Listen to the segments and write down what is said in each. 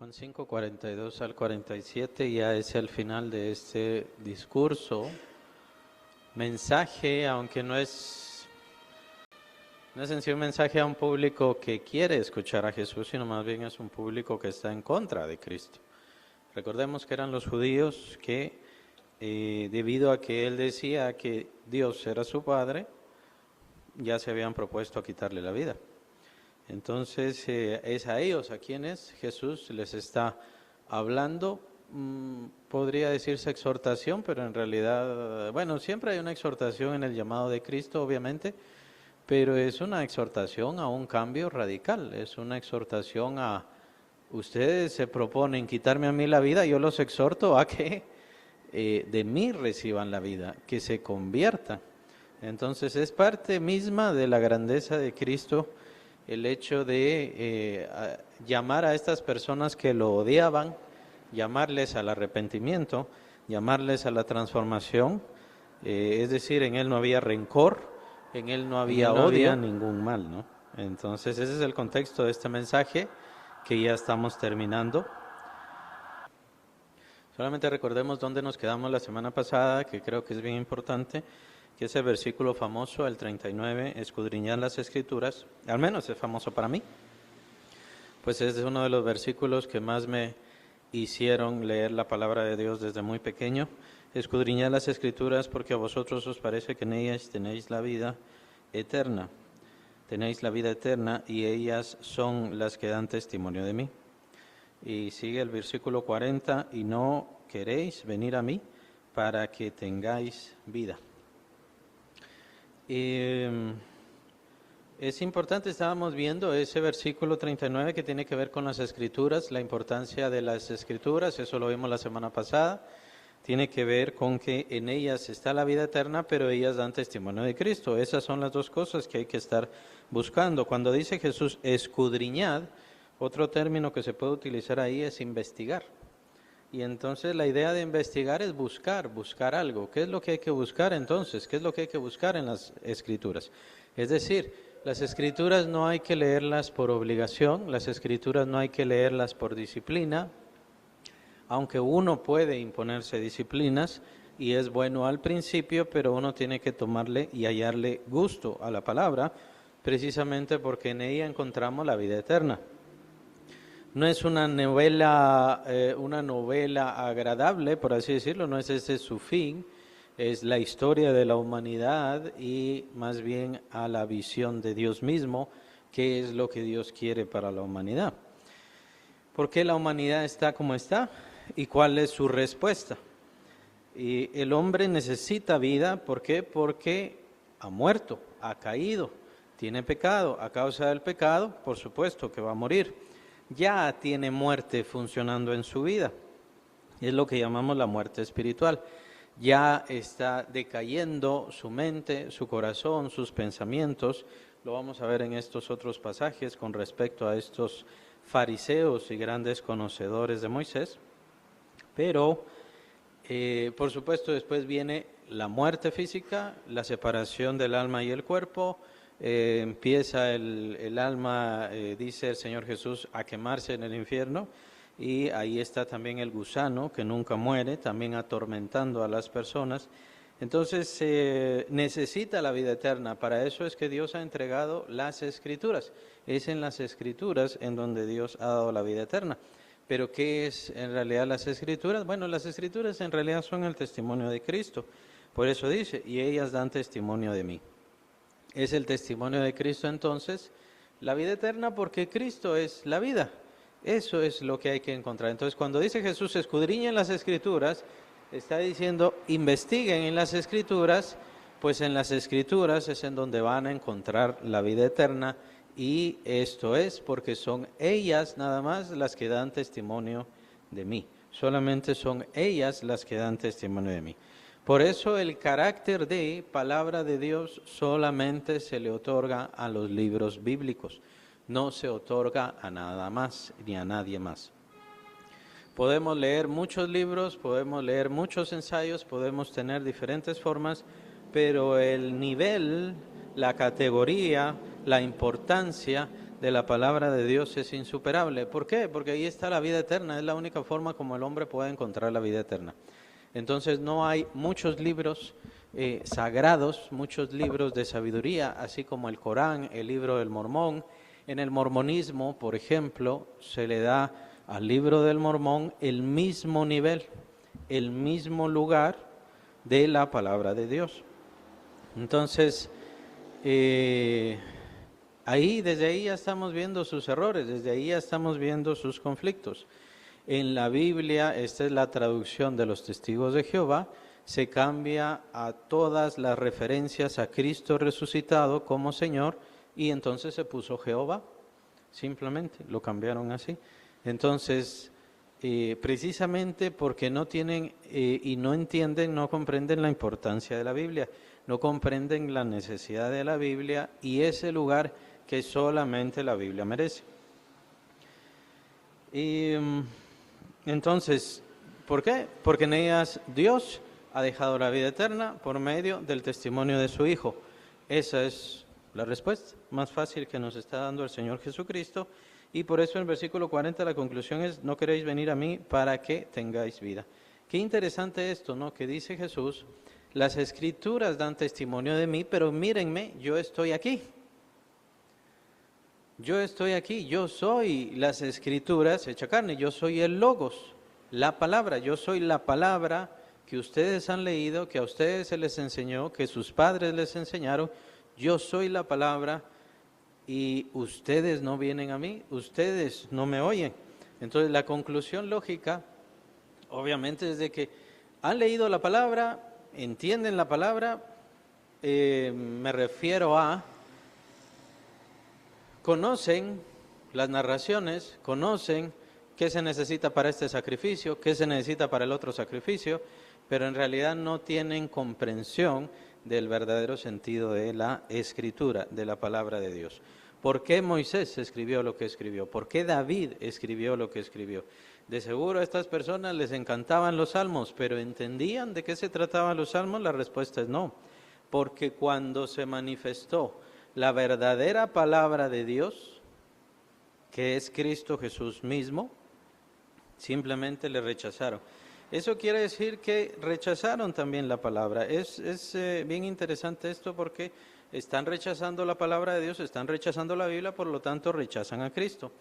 Juan 5, 42 al 47 ya es el final de este discurso. Mensaje, aunque no es en sí un mensaje a un público que quiere escuchar a Jesús, sino más bien es un público que está en contra de Cristo. Recordemos que eran los judíos que, debido a que él decía que Dios era su Padre, ya se habían propuesto a quitarle la vida. Entonces es a ellos a quienes Jesús les está hablando, podría decirse exhortación, pero en realidad, bueno, siempre hay una exhortación en el llamado de Cristo, obviamente, pero es una exhortación a un cambio radical, es una exhortación a, ustedes se proponen quitarme a mí la vida, yo los exhorto a que de mí reciban la vida, que se conviertan. Entonces es parte misma de la grandeza de Cristo el hecho de llamar a estas personas que lo odiaban, llamarles al arrepentimiento, llamarles a la transformación, es decir, en él no había rencor, en él no había odio, había ningún mal, ¿no? Entonces ese es el contexto de este mensaje que ya estamos terminando. Solamente recordemos dónde nos quedamos la semana pasada, que creo que es bien importante, que es el versículo famoso, el 39, escudriñad las Escrituras, al menos es famoso para mí, pues es uno de los versículos que más me hicieron leer la palabra de Dios desde muy pequeño. Escudriñad las Escrituras porque a vosotros os parece que en ellas tenéis la vida eterna. Tenéis la vida eterna y ellas son las que dan testimonio de mí. Y sigue el versículo 40, y no queréis venir a mí para que tengáis vida. Es importante, estábamos viendo ese versículo 39 que tiene que ver con las Escrituras, la importancia de las Escrituras, eso lo vimos la semana pasada, tiene que ver con que en ellas está la vida eterna, pero ellas dan testimonio de Cristo. Esas son las dos cosas que hay que estar buscando. Cuando dice Jesús, escudriñad, otro término que se puede utilizar ahí es investigar. Y entonces la idea de investigar es buscar algo. ¿Qué es lo que hay que buscar entonces? ¿Qué es lo que hay que buscar en las Escrituras? Es decir, las Escrituras no hay que leerlas por obligación, las Escrituras no hay que leerlas por disciplina, aunque uno puede imponerse disciplinas y es bueno al principio, pero uno tiene que tomarle y hallarle gusto a la palabra, precisamente porque en ella encontramos la vida eterna. No es una novela agradable, por así decirlo, no es ese su fin, es la historia de la humanidad y más bien a la visión de Dios mismo, qué es lo que Dios quiere para la humanidad. ¿Por qué la humanidad está como está? ¿Y cuál es su respuesta? Y el hombre necesita vida, ¿por qué? Porque ha muerto, ha caído, tiene pecado, a causa del pecado, por supuesto que va a morir. Ya tiene muerte funcionando en su vida, es lo que llamamos la muerte espiritual. Ya está decayendo su mente, su corazón, sus pensamientos. Lo vamos a ver en estos otros pasajes con respecto a estos fariseos y grandes conocedores de Moisés. Pero, por supuesto, después viene la muerte física, la separación del alma y el cuerpo. Empieza el alma, dice el Señor Jesús, a quemarse en el infierno, y ahí está también el gusano que nunca muere, también atormentando a las personas. Entonces necesita la vida eterna. Para eso es que Dios ha entregado las Escrituras. Es en las Escrituras en donde Dios ha dado la vida eterna. Pero ¿qué es en realidad las Escrituras? Bueno, las Escrituras en realidad son el testimonio de Cristo. Por eso dice, y ellas dan testimonio de mí. Es el testimonio de Cristo entonces, la vida eterna, porque Cristo es la vida. Eso es lo que hay que encontrar. Entonces, cuando dice Jesús, escudriñen las Escrituras, está diciendo, investiguen en las Escrituras, pues en las Escrituras es en donde van a encontrar la vida eterna, y esto es porque son ellas nada más las que dan testimonio de mí. Solamente son ellas las que dan testimonio de mí. Por eso el carácter de palabra de Dios solamente se le otorga a los libros bíblicos, no se otorga a nada más ni a nadie más. Podemos leer muchos libros, podemos leer muchos ensayos, podemos tener diferentes formas, pero el nivel, la categoría, la importancia de la palabra de Dios es insuperable. ¿Por qué? Porque ahí está la vida eterna, es la única forma como el hombre puede encontrar la vida eterna. Entonces no hay muchos libros sagrados, muchos libros de sabiduría, así como el Corán, el libro del Mormón. En el mormonismo, por ejemplo, se le da al libro del Mormón el mismo nivel, el mismo lugar de la palabra de Dios. Entonces, desde ahí ya estamos viendo sus errores, desde ahí ya estamos viendo sus conflictos. En la Biblia, esta es la traducción de los Testigos de Jehová, se cambia a todas las referencias a Cristo resucitado como Señor y entonces se puso Jehová, simplemente lo cambiaron así. Entonces, precisamente porque no tienen y no entienden, no comprenden la importancia de la Biblia, no comprenden la necesidad de la Biblia y ese lugar que solamente la Biblia merece. Y entonces, ¿por qué? Porque en ellas Dios ha dejado la vida eterna por medio del testimonio de su Hijo. Esa es la respuesta más fácil que nos está dando el Señor Jesucristo. Y por eso en el versículo 40 la conclusión es, no queréis venir a mí para que tengáis vida. Qué interesante esto, ¿no? Que dice Jesús, las Escrituras dan testimonio de mí, pero mírenme, yo estoy aquí. Yo estoy aquí, yo soy las Escrituras hecha carne, yo soy el Logos, la palabra, yo soy la palabra que ustedes han leído, que a ustedes se les enseñó, que sus padres les enseñaron, yo soy la palabra y ustedes no vienen a mí, ustedes no me oyen. Entonces la conclusión lógica, obviamente, es de que han leído la palabra, entienden la palabra, me refiero a, conocen las narraciones, conocen qué se necesita para este sacrificio, qué se necesita para el otro sacrificio, pero en realidad no tienen comprensión del verdadero sentido de la Escritura, de la palabra de Dios. ¿Por qué Moisés escribió lo que escribió? ¿Por qué David escribió lo que escribió? De seguro a estas personas les encantaban los salmos, pero ¿entendían de qué se trataban los salmos? La respuesta es no, porque cuando se manifestó la verdadera palabra de Dios, que es Cristo Jesús mismo, simplemente le rechazaron. Eso quiere decir que rechazaron también la palabra. Es bien interesante esto porque están rechazando la palabra de Dios, están rechazando la Biblia, por lo tanto rechazan a Cristo.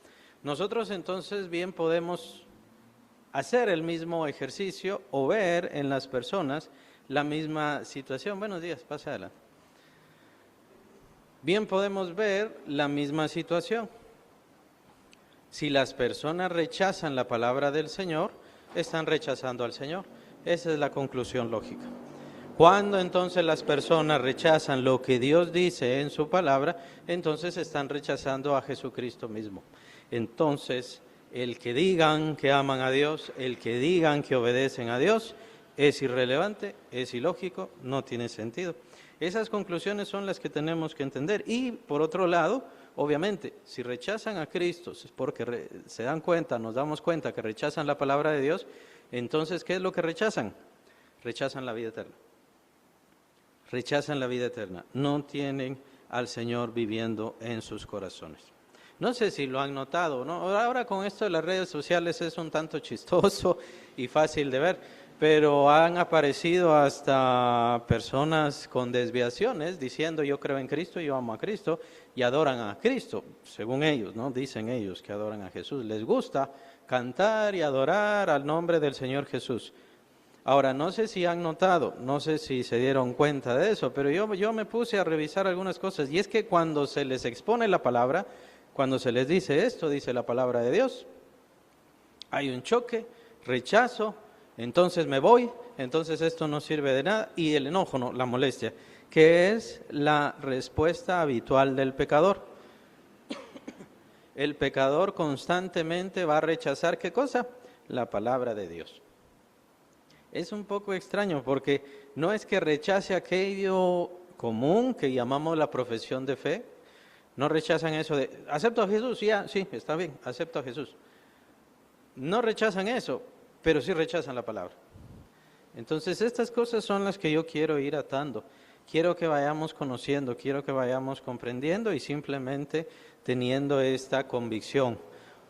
Nosotros entonces bien podemos hacer el mismo ejercicio o ver en las personas la misma situación. Buenos días, pásala. Bien podemos ver la misma situación. Si las personas rechazan la palabra del Señor, están rechazando al Señor. Esa es la conclusión lógica. Cuando entonces las personas rechazan lo que Dios dice en su palabra, entonces están rechazando a Jesucristo mismo. Entonces, el que digan que aman a Dios, el que digan que obedecen a Dios, es irrelevante, es ilógico, no tiene sentido. Esas conclusiones son las que tenemos que entender. Y por otro lado, obviamente, si rechazan a Cristo, es porque se dan cuenta, nos damos cuenta que rechazan la palabra de Dios, entonces, ¿qué es lo que rechazan? Rechazan la vida eterna. Rechazan la vida eterna. No tienen al Señor viviendo en sus corazones. No sé si lo han notado, ¿no? Ahora con esto de las redes sociales es un tanto chistoso y fácil de ver, pero han aparecido hasta personas con desviaciones diciendo yo creo en Cristo, yo amo a Cristo y adoran a Cristo, según ellos, ¿no? Dicen ellos que adoran a Jesús. Les gusta cantar y adorar al nombre del Señor Jesús. Ahora, no sé si han notado, no sé si se dieron cuenta de eso, pero yo me puse a revisar algunas cosas y es que cuando se les expone la palabra, cuando se les dice esto, dice la palabra de Dios, hay un choque, rechazo, entonces me voy, entonces esto no sirve de nada y el enojo, no, la molestia, que es la respuesta habitual del pecador. El pecador constantemente va a rechazar, ¿qué cosa? La palabra de Dios. Es un poco extraño porque no es que rechace aquello común que llamamos la profesión de fe, no rechazan eso de, acepto a Jesús, ya, sí, está bien, acepto a Jesús. No rechazan eso, pero sí rechazan la palabra. Entonces estas cosas son las que yo quiero ir atando. Quiero que vayamos conociendo, quiero que vayamos comprendiendo y simplemente teniendo esta convicción.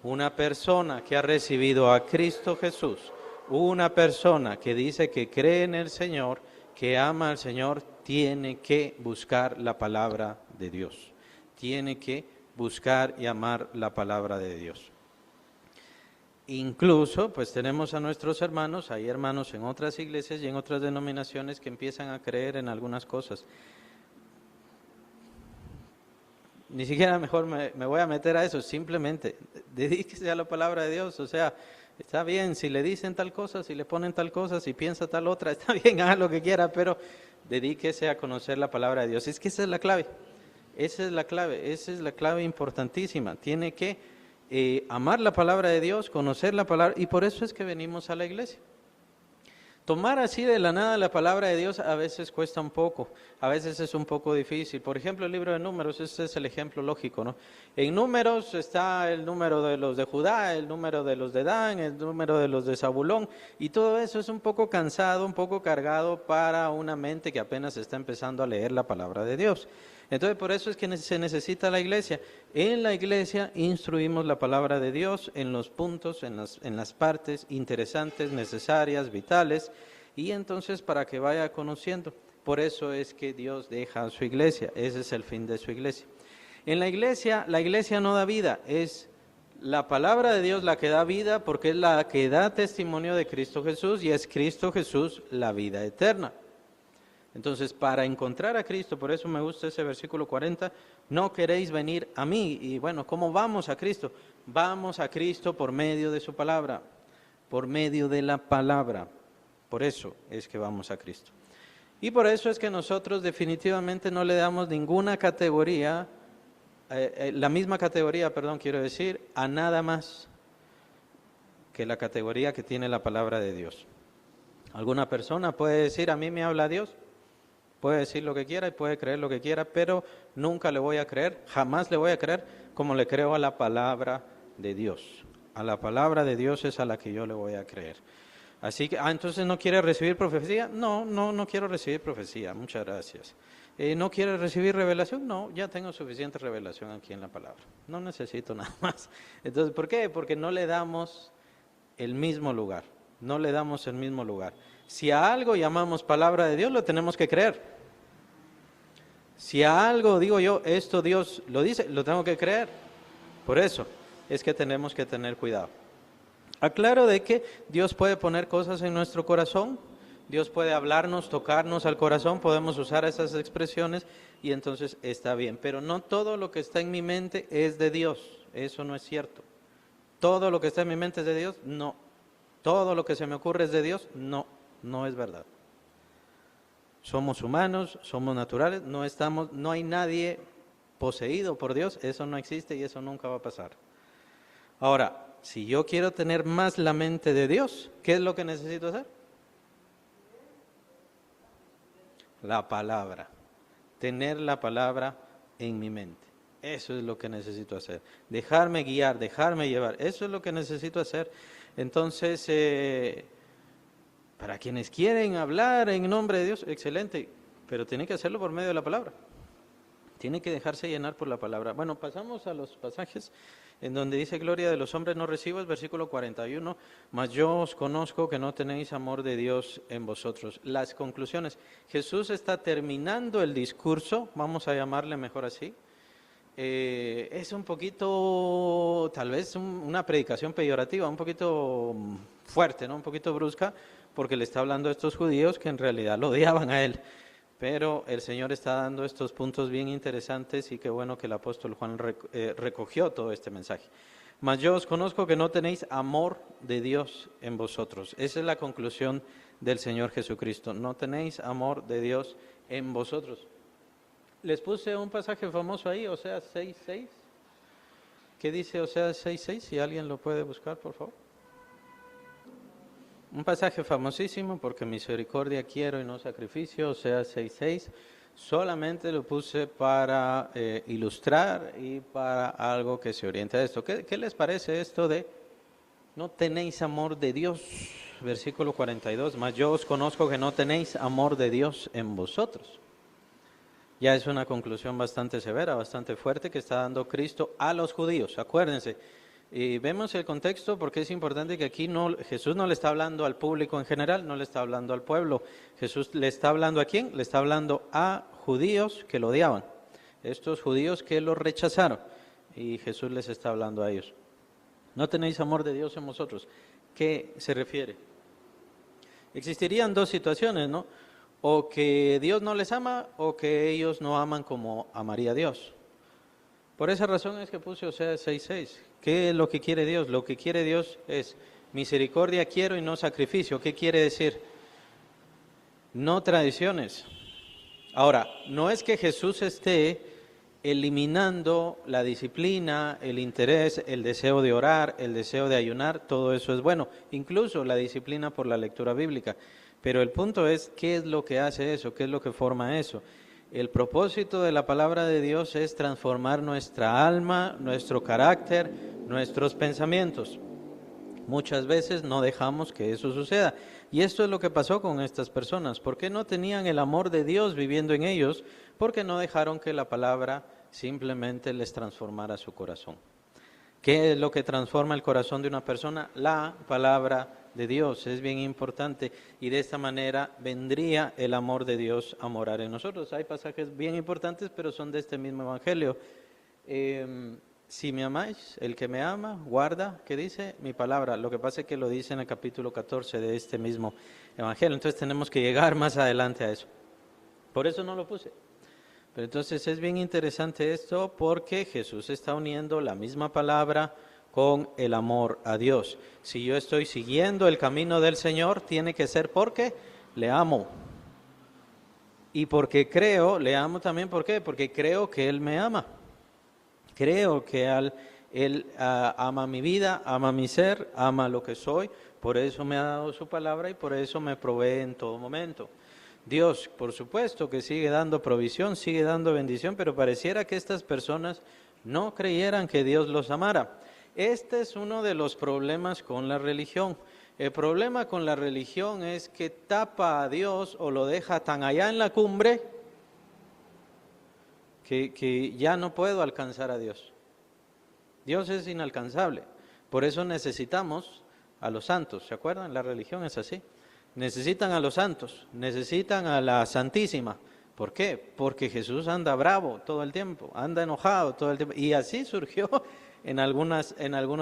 Una persona que ha recibido a Cristo Jesús, una persona que dice que cree en el Señor, que ama al Señor, tiene que buscar la palabra de Dios. Tiene que buscar y amar la palabra de Dios. Incluso, pues tenemos a nuestros hermanos, hay hermanos en otras iglesias y en otras denominaciones que empiezan a creer en algunas cosas. Ni siquiera mejor me voy a meter a eso, simplemente dedíquese a la palabra de Dios. O sea, está bien, si le dicen tal cosa, si le ponen tal cosa, si piensa tal otra, está bien, haga lo que quiera, pero dedíquese a conocer la palabra de Dios. Es que esa es la clave, esa es la clave importantísima. Tiene que amar la palabra de Dios, conocer la palabra, y por eso es que venimos a la iglesia. Tomar así de la nada la palabra de Dios a veces cuesta un poco, a veces es un poco difícil. Por ejemplo, el libro de Números, este es el ejemplo lógico, ¿no? En Números está el número de los de Judá, el número de los de Dan, el número de los de Zabulón, y todo eso es un poco cansado, un poco cargado para una mente que apenas está empezando a leer la palabra de Dios. Entonces, por eso es que se necesita la iglesia. En la iglesia instruimos la palabra de Dios en los puntos, en las partes interesantes, necesarias, vitales, y entonces para que vaya conociendo. Por eso es que Dios deja a su iglesia, ese es el fin de su iglesia. En la iglesia no da vida, es la palabra de Dios la que da vida porque es la que da testimonio de Cristo Jesús y es Cristo Jesús la vida eterna. Entonces, para encontrar a Cristo, por eso me gusta ese versículo 40, no queréis venir a mí. Y bueno, ¿cómo vamos a Cristo? Vamos a Cristo por medio de su palabra, por medio de la palabra. Por eso es que vamos a Cristo. Y por eso es que nosotros definitivamente no le damos ninguna categoría, la misma categoría, quiero decir, a nada más que la categoría que tiene la palabra de Dios. Alguna persona puede decir, a mí me habla Dios. Puede decir lo que quiera y puede creer lo que quiera, pero nunca le voy a creer, jamás le voy a creer como le creo a la palabra de Dios. A la palabra de Dios es a la que yo le voy a creer. Así que, entonces ¿no quiere recibir profecía? No quiero recibir profecía, muchas gracias. ¿No quiere recibir revelación? No, ya tengo suficiente revelación aquí en la palabra. No necesito nada más. Entonces, ¿por qué? Porque no le damos el mismo lugar, no le damos el mismo lugar. Si a algo llamamos palabra de Dios, lo tenemos que creer. Si a algo digo yo, esto Dios lo dice, lo tengo que creer. Por eso es que tenemos que tener cuidado. Aclaro de que Dios puede poner cosas en nuestro corazón, Dios puede hablarnos, tocarnos al corazón, podemos usar esas expresiones y entonces está bien. Pero no todo lo que está en mi mente es de Dios, eso no es cierto. Todo lo que está en mi mente es de Dios, no. Todo lo que se me ocurre es de Dios, no es verdad. Somos humanos, somos naturales, no hay nadie poseído por Dios, eso no existe y eso nunca va a pasar. Ahora, si yo quiero tener más la mente de Dios, ¿qué es lo que necesito hacer? La palabra, tener la palabra en mi mente. Eso es lo que necesito hacer. Dejarme guiar, dejarme llevar, eso es lo que necesito hacer. Entonces, para quienes quieren hablar en nombre de Dios, excelente, pero tiene que hacerlo por medio de la palabra. Tiene que dejarse llenar por la palabra. Bueno, pasamos a los pasajes en donde dice, gloria de los hombres no recibo, es versículo 41, mas yo os conozco que no tenéis amor de Dios en vosotros. Las conclusiones. Jesús está terminando el discurso, vamos a llamarle mejor así. Es un poquito, tal vez una predicación peyorativa, un poquito fuerte, ¿no? Un poquito brusca, porque le está hablando a estos judíos que en realidad lo odiaban a él. Pero el Señor está dando estos puntos bien interesantes y qué bueno que el apóstol Juan recogió todo este mensaje. Mas yo os conozco que no tenéis amor de Dios en vosotros. Esa es la conclusión del Señor Jesucristo. No tenéis amor de Dios en vosotros. Les puse un pasaje famoso ahí, Oseas 6:6. ¿Qué dice Oseas 6:6? Si alguien lo puede buscar, por favor. Un pasaje famosísimo, porque misericordia quiero y no sacrificio, Oseas 6:6. Solamente lo puse para ilustrar y para algo que se orienta a esto. ¿Qué les parece esto de no tenéis amor de Dios? Versículo 42, mas yo os conozco que no tenéis amor de Dios en vosotros. ya es una conclusión bastante severa, bastante fuerte que está dando Cristo a los judíos. Acuérdense, y vemos el contexto porque es importante que aquí Jesús no le está hablando al público en general, no le está hablando al pueblo. Jesús le está hablando ¿a quién? Le está hablando a judíos que lo odiaban, estos judíos que lo rechazaron, y Jesús les está hablando a ellos. No tenéis amor de Dios en vosotros. ¿Qué se refiere? Existirían dos situaciones, ¿no? O que Dios no les ama o que ellos no aman como amaría a Dios. Por esa razón es que puse Oseas 6:6. ¿Qué es lo que quiere Dios? Lo que quiere Dios es misericordia quiero y no sacrificio. ¿Qué quiere decir? No tradiciones. Ahora, no es que Jesús esté eliminando la disciplina, el interés, el deseo de orar, el deseo de ayunar, todo eso es bueno, incluso la disciplina por la lectura bíblica. Pero el punto es, ¿qué es lo que hace eso? ¿Qué es lo que forma eso? El propósito de la palabra de Dios es transformar nuestra alma, nuestro carácter, nuestros pensamientos. Muchas veces no dejamos que eso suceda. Y esto es lo que pasó con estas personas. ¿Por qué no tenían el amor de Dios viviendo en ellos? Porque no dejaron que la palabra simplemente les transformara su corazón. ¿Qué es lo que transforma el corazón de una persona? La palabra de Dios. Es bien importante y de esta manera vendría el amor de Dios a morar en nosotros. Hay pasajes bien importantes, pero son de este mismo evangelio. Si me amáis, el que me ama, guarda, ¿qué dice? Mi palabra. Lo que pasa es que lo dice en el capítulo 14 de este mismo evangelio. Entonces tenemos que llegar más adelante a eso. Por eso no lo puse. Pero entonces es bien interesante esto porque Jesús está uniendo la misma palabra con el amor a Dios. Si yo estoy siguiendo el camino del Señor, tiene que ser porque le amo. Y porque creo, le amo también, ¿por qué? Porque creo que Él me ama. Creo que Él ama mi vida, ama mi ser, ama lo que soy, por eso me ha dado su palabra y por eso me provee en todo momento. Dios, por supuesto, que sigue dando provisión, sigue dando bendición, pero pareciera que estas personas no creyeran que Dios los amara. Este es uno de los problemas con la religión. El problema con la religión es que tapa a Dios o lo deja tan allá en la cumbre que ya no puedo alcanzar a Dios. Dios es inalcanzable. Por eso necesitamos a los santos. ¿Se acuerdan? La religión es así. Necesitan a los santos, necesitan a la Santísima. ¿Por qué? Porque Jesús anda bravo todo el tiempo, anda enojado todo el tiempo. Y así surgió en algunos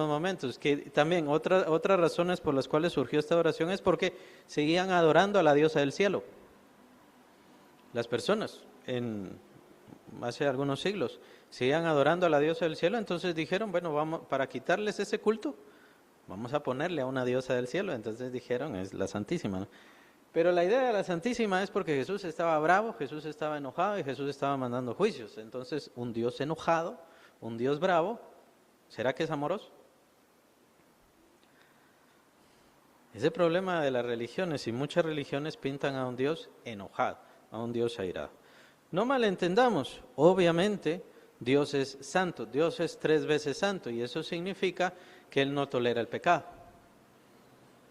momentos. Que también otras razones por las cuales surgió esta oración es porque seguían adorando a la diosa del cielo. Las personas hace algunos siglos seguían adorando a la diosa del cielo, entonces dijeron, bueno, vamos, para quitarles ese culto, vamos a ponerle a una diosa del cielo. Entonces dijeron, es la Santísima, ¿no? Pero la idea de la Santísima es porque Jesús estaba bravo, Jesús estaba enojado y Jesús estaba mandando juicios. Entonces, un Dios enojado, un Dios bravo, ¿será que es amoroso? Ese problema de las religiones, y muchas religiones pintan a un Dios enojado, a un Dios airado. No malentendamos, obviamente Dios es santo, Dios es 3 veces santo y eso significa que Él no tolera el pecado,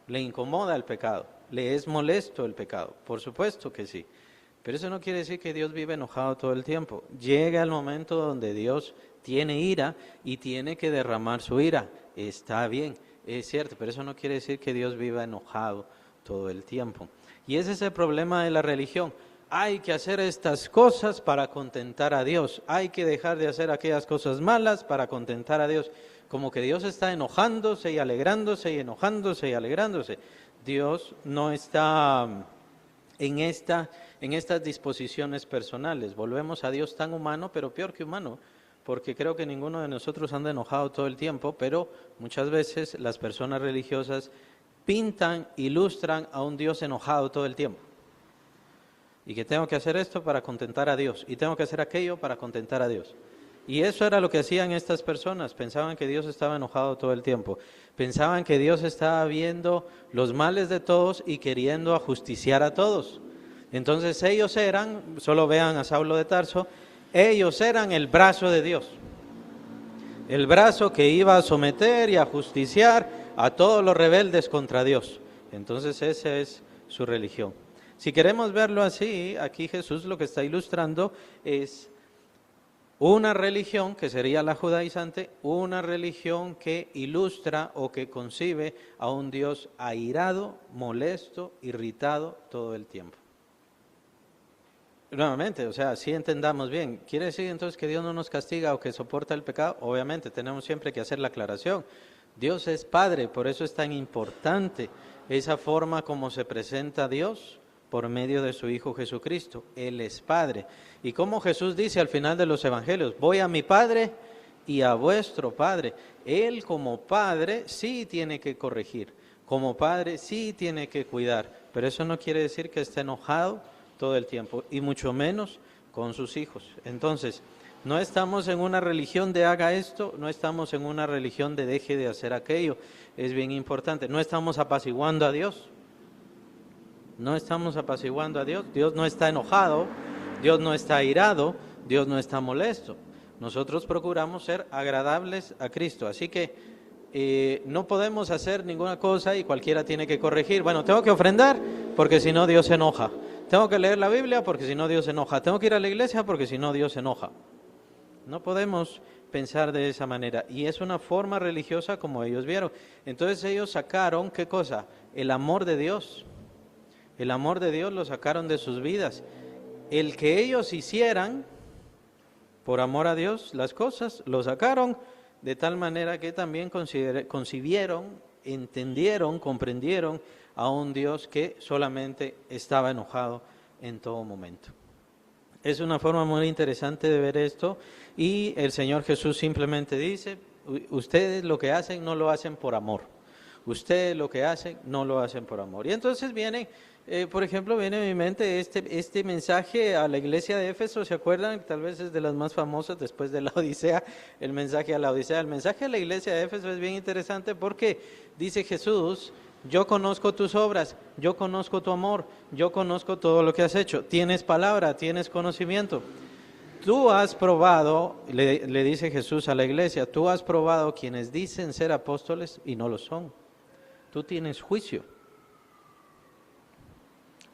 le incomoda el pecado, le es molesto el pecado, por supuesto que sí, pero eso no quiere decir que Dios vive enojado todo el tiempo. Llega el momento donde Dios tiene ira y tiene que derramar su ira, está bien, es cierto, pero eso no quiere decir que Dios viva enojado todo el tiempo. Y ese es el problema de la religión. Hay que hacer estas cosas para contentar a Dios, hay que dejar de hacer aquellas cosas malas para contentar a Dios. Como que Dios está enojándose y alegrándose y enojándose y alegrándose. Dios no está en estas disposiciones personales. Volvemos a Dios tan humano, pero peor que humano, porque creo que ninguno de nosotros anda enojado todo el tiempo, pero muchas veces las personas religiosas pintan, ilustran a un Dios enojado todo el tiempo. Y que tengo que hacer esto para contentar a Dios, y tengo que hacer aquello para contentar a Dios. Y eso era lo que hacían estas personas, pensaban que Dios estaba enojado todo el tiempo, pensaban que Dios estaba viendo los males de todos y queriendo ajusticiar a todos. Entonces ellos eran, solo vean a Saulo de Tarso, ellos eran el brazo de Dios, el brazo que iba a someter y a justiciar a todos los rebeldes contra Dios. Entonces esa es su religión. Si queremos verlo así, aquí Jesús lo que está ilustrando es una religión que sería la judaizante, una religión que ilustra o que concibe a un Dios airado, molesto, irritado todo el tiempo. Nuevamente, o sea, si entendamos bien, ¿quiere decir entonces que Dios no nos castiga o que soporta el pecado? Obviamente, tenemos siempre que hacer la aclaración. Dios es Padre, por eso es tan importante esa forma como se presenta a Dios por medio de su Hijo Jesucristo. Él es Padre. Y como Jesús dice al final de los Evangelios, voy a mi Padre y a vuestro Padre. Él como Padre sí tiene que corregir, como Padre sí tiene que cuidar, pero eso no quiere decir que esté enojado todo el tiempo, y mucho menos con sus hijos. Entonces, no estamos en una religión de haga esto, no estamos en una religión de deje de hacer aquello, es bien importante. No estamos apaciguando a Dios, no estamos apaciguando a Dios. Dios no está enojado, Dios no está airado, Dios no está molesto. Nosotros procuramos ser agradables a Cristo, así que no podemos hacer ninguna cosa y cualquiera tiene que corregir. Bueno, tengo que ofrendar porque si no Dios se enoja. Tengo que leer la Biblia porque si no Dios se enoja. Tengo que ir a la iglesia porque si no Dios se enoja. No podemos pensar de esa manera. Y es una forma religiosa como ellos vieron. Entonces ellos sacaron, ¿qué cosa? El amor de Dios. El amor de Dios lo sacaron de sus vidas. El que ellos hicieran, por amor a Dios, las cosas, lo sacaron de tal manera que también concibieron, entendieron, comprendieron a un Dios que solamente estaba enojado en todo momento. Es una forma muy interesante de ver esto y el Señor Jesús simplemente dice, ustedes lo que hacen no lo hacen por amor. Ustedes lo que hacen no lo hacen por amor. Y entonces viene, por ejemplo, viene a mi mente este mensaje a la iglesia de Éfeso, ¿se acuerdan? Tal vez es de las más famosas después de la Odisea, el mensaje a la Odisea. El mensaje a la iglesia de Éfeso es bien interesante porque dice Jesús, yo conozco tus obras, yo conozco tu amor, yo conozco todo lo que has hecho. Tienes palabra, tienes conocimiento. Tú has probado, le dice Jesús a la iglesia, tú has probado quienes dicen ser apóstoles y no lo son. Tú tienes juicio.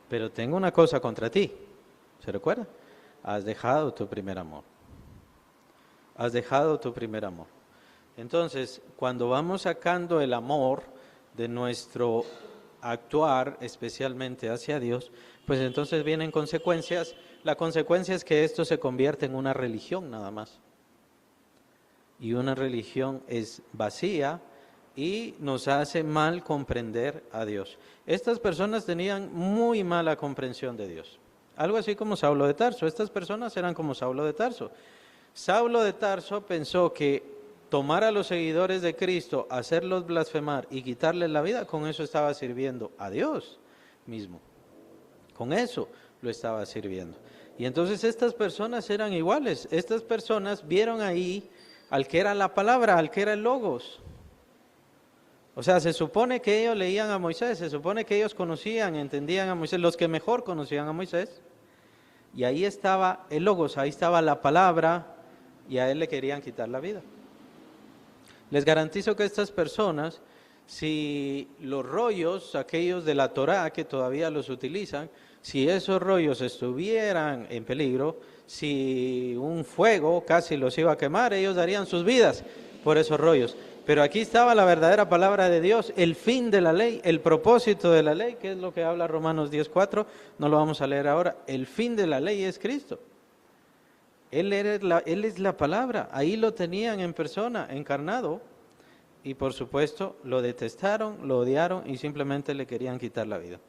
Pero tengo una cosa contra ti. ¿Se recuerda? Has dejado tu primer amor. Has dejado tu primer amor. Entonces, cuando vamos sacando el amor de nuestro actuar, especialmente hacia Dios, pues entonces vienen consecuencias. La consecuencia es que esto se convierte en una religión nada más. Y una religión es vacía y nos hace mal comprender a Dios. Estas personas tenían muy mala comprensión de Dios. Algo así como Saulo de Tarso. Estas personas eran como Saulo de Tarso. Saulo de Tarso pensó que tomar a los seguidores de Cristo, hacerlos blasfemar y quitarles la vida, con eso estaba sirviendo a Dios mismo. Con eso lo estaba sirviendo. Y entonces estas personas eran iguales. Estas personas vieron ahí al que era la palabra, al que era el logos. O sea, se supone que ellos leían a Moisés, se supone que ellos conocían, entendían a Moisés, los que mejor conocían a Moisés. Y ahí estaba el logos, ahí estaba la palabra, y a él le querían quitar la vida. Les garantizo que estas personas, si los rollos, aquellos de la Torá que todavía los utilizan, si esos rollos estuvieran en peligro, si un fuego casi los iba a quemar, ellos darían sus vidas por esos rollos. Pero aquí estaba la verdadera palabra de Dios, el fin de la ley, el propósito de la ley, que es lo que habla Romanos 10:4, no lo vamos a leer ahora. El fin de la ley es Cristo. Él es la palabra, ahí lo tenían en persona, encarnado, y por supuesto lo detestaron, lo odiaron y simplemente le querían quitar la vida.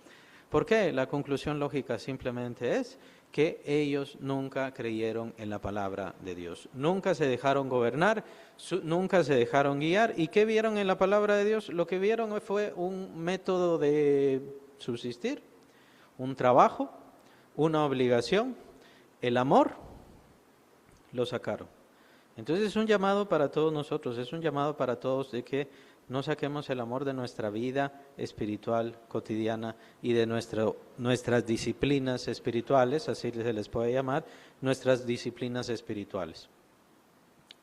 ¿Por qué? La conclusión lógica simplemente es que ellos nunca creyeron en la palabra de Dios, nunca se dejaron gobernar, nunca se dejaron guiar. ¿Y qué vieron en la palabra de Dios? Lo que vieron fue un método de subsistir, un trabajo, una obligación, el amor. Lo sacaron. Entonces es un llamado para todos nosotros, es un llamado para todos de que no saquemos el amor de nuestra vida espiritual cotidiana y de nuestras disciplinas espirituales, así se les puede llamar, nuestras disciplinas espirituales.